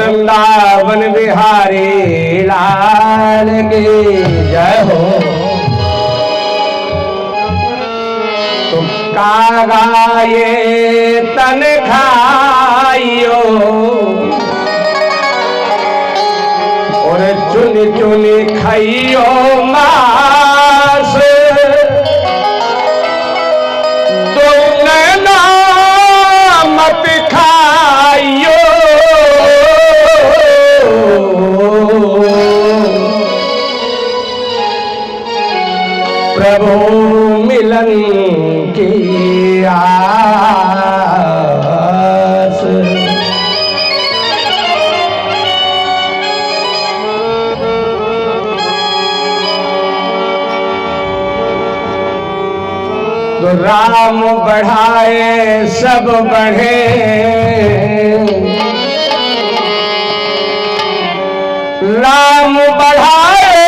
वृंदावन बिहारी लाल की जय हो। तुम कागा ये तन खाइयो और चुनी चुनी खाइयो मांस, दो नैना मत खाइयो प्रभु मिलन की आस। तो राम बढ़ाए सब बढ़े, राम बढ़ाए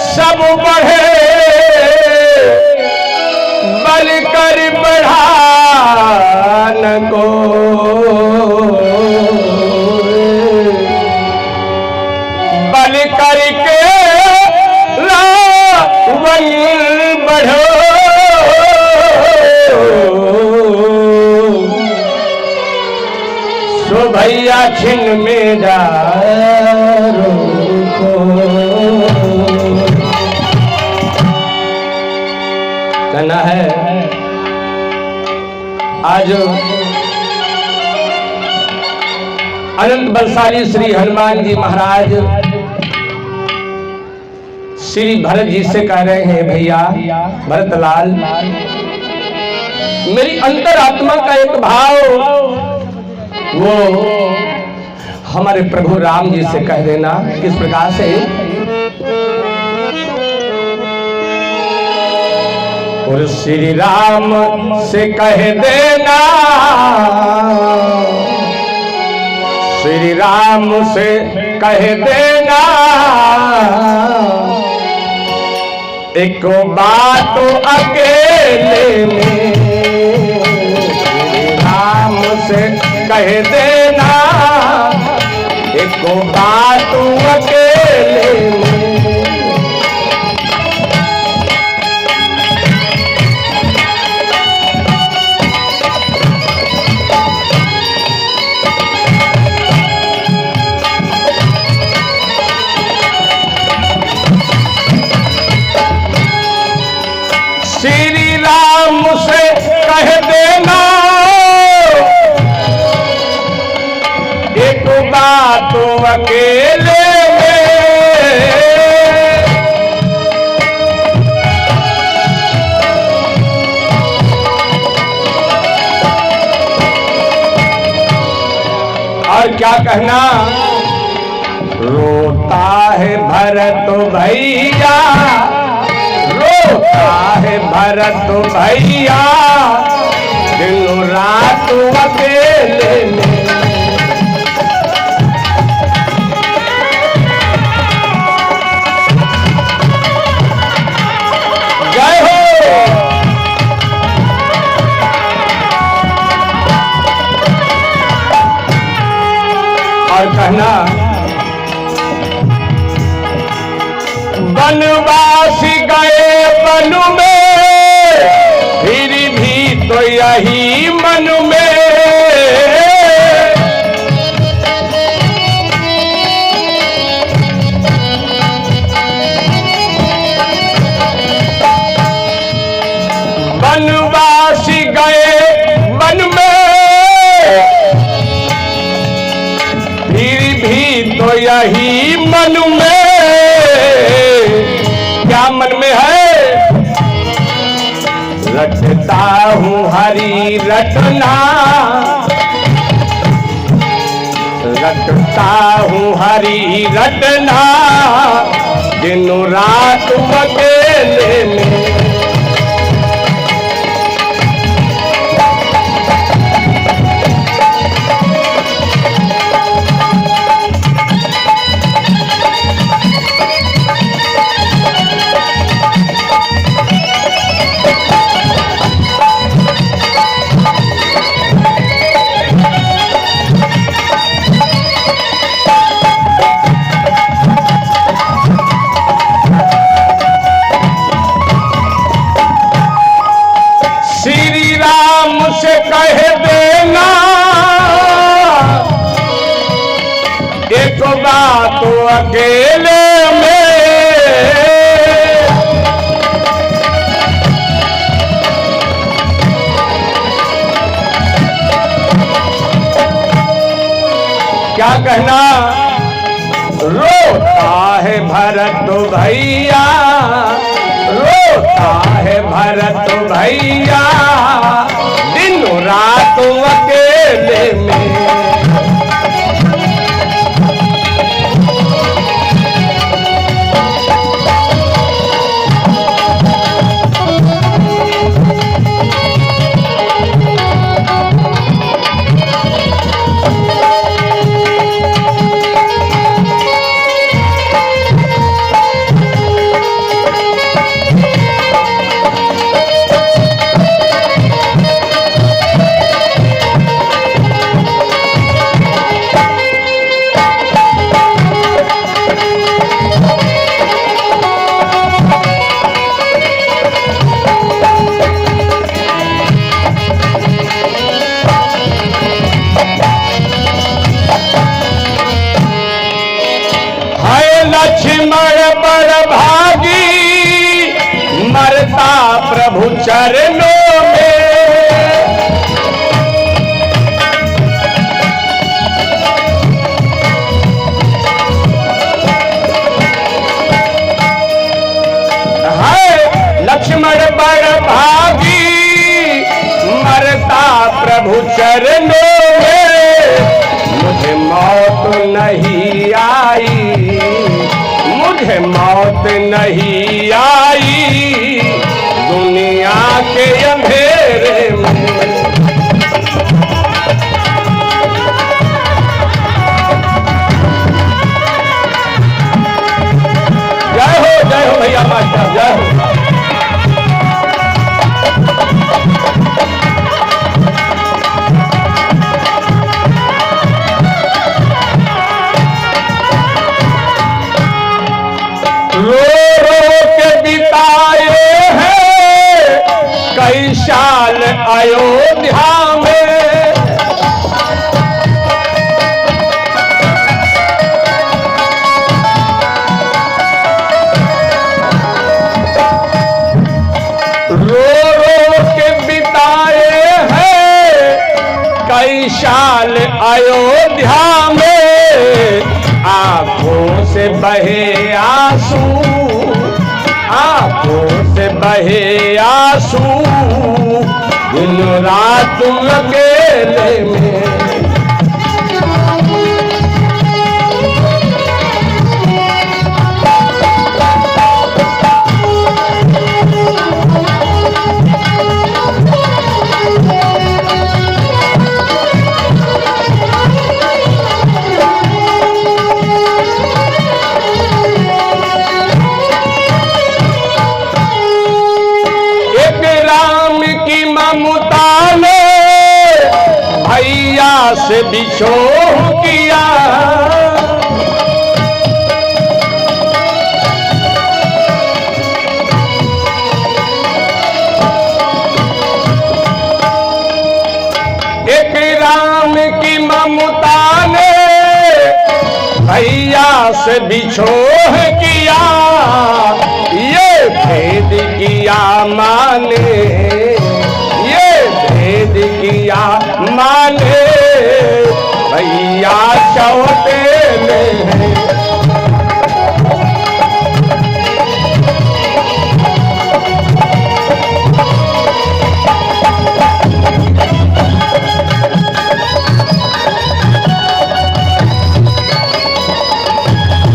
सब बढ़े, बल कर बढ़ान को बल करके रावण बढ़ो। सो भैया छिन मेरा रोको। कहना है आज अनंत बलशाली श्री हनुमान जी महाराज श्री भरत जी से कह रहे हैं, भैया भरतलाल, मेरी अंतरात्मा का एक भाव वो हमारे प्रभु राम जी से कह देना। किस प्रकार से? और श्री राम से कह देना, श्री राम से कह देना, एक बात अकेले में, श्री राम से कह देना, एक बात अकेले में। श्री राम से कह देना, एक बात अकेले में, और क्या कहना? रोता है भरत भैया, रोता है भरत भैया, दिन रात अकेले में। जय हो। और कहना, वनवासी गए वन में, फिर भी तो यही मन में, वनवासी गए वन में, फिर भी तो यही मन में। क्या मन में है? रटता हूँ हरी रटना, रटता हूँ हरी रटना, दिन रात अकेले में। अकेले में क्या कहना, रोता है भरत भैया, रोता है भरत भैया, दिन रात अकेले में। लक्ष्मण बड़ भागी मरता प्रभु चरणों में। है लक्ष्मण बड़ भागी मरता प्रभु चरणों में। मुझे मौत नहीं आई, मुझे मौत नहीं आई, दुनिया के अंधेरे में। जय हो भैया मास्टर, जय हो। कई साल अयोध्या में रो रो के बिताए हैं, कई साल अयोध्या में। आंखों से बहे आंसू, आंखों से बहे आंसू, दिन रात अकेले में। ममता ने भैया से बिछोह किया, एक राम की ममता ने भैया से बिछोह किया। ये भेद किया माने, भेद किया माने, भैया सौतेले हैं।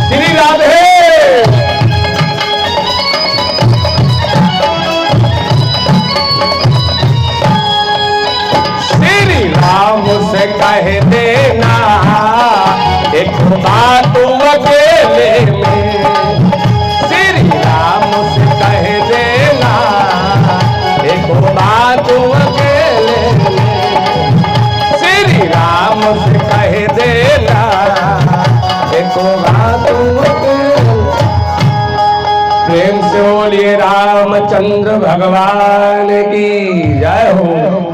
श्री राधे। से कह देना एक बात अकेले में, श्री राम से कह देना एक बात अकेले में, श्री राम से कह देना एक बात अकेले। प्रेम से बोलिए रामचंद्र भगवान की जय हो।